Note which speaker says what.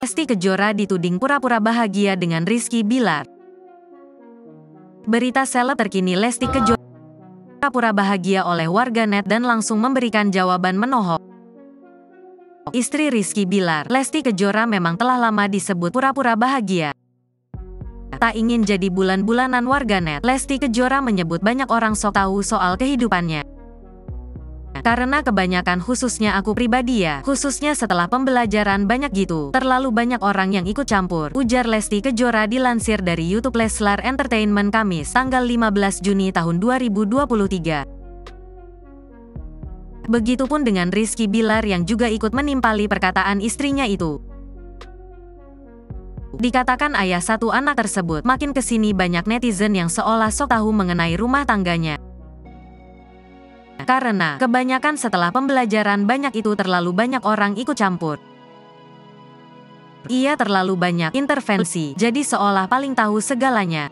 Speaker 1: Lesti Kejora dituding pura-pura bahagia dengan Rizky Bilar. Berita seleb terkini Lesti Kejora pura-pura bahagia oleh warganet dan langsung memberikan jawaban menohok. Istri Rizky Bilar, Lesti Kejora memang telah lama disebut pura-pura bahagia. Tak ingin jadi bulan-bulanan warganet, Lesti Kejora menyebut banyak orang sok tahu soal kehidupannya. Karena kebanyakan khususnya aku pribadi ya, khususnya setelah pembelajaran banyak gitu, terlalu banyak orang yang ikut campur, ujar Lesti Kejora dilansir dari YouTube Leslar Entertainment Kamis, tanggal 15 Juni tahun 2023. Begitupun dengan Rizky Bilar yang juga ikut menimpali perkataan istrinya itu. Dikatakan ayah satu anak tersebut, makin kesini banyak netizen yang seolah sok tahu mengenai rumah tangganya. Karena kebanyakan setelah pembelajaran banyak itu terlalu banyak orang ikut campur. Ia terlalu banyak intervensi, jadi seolah paling tahu segalanya.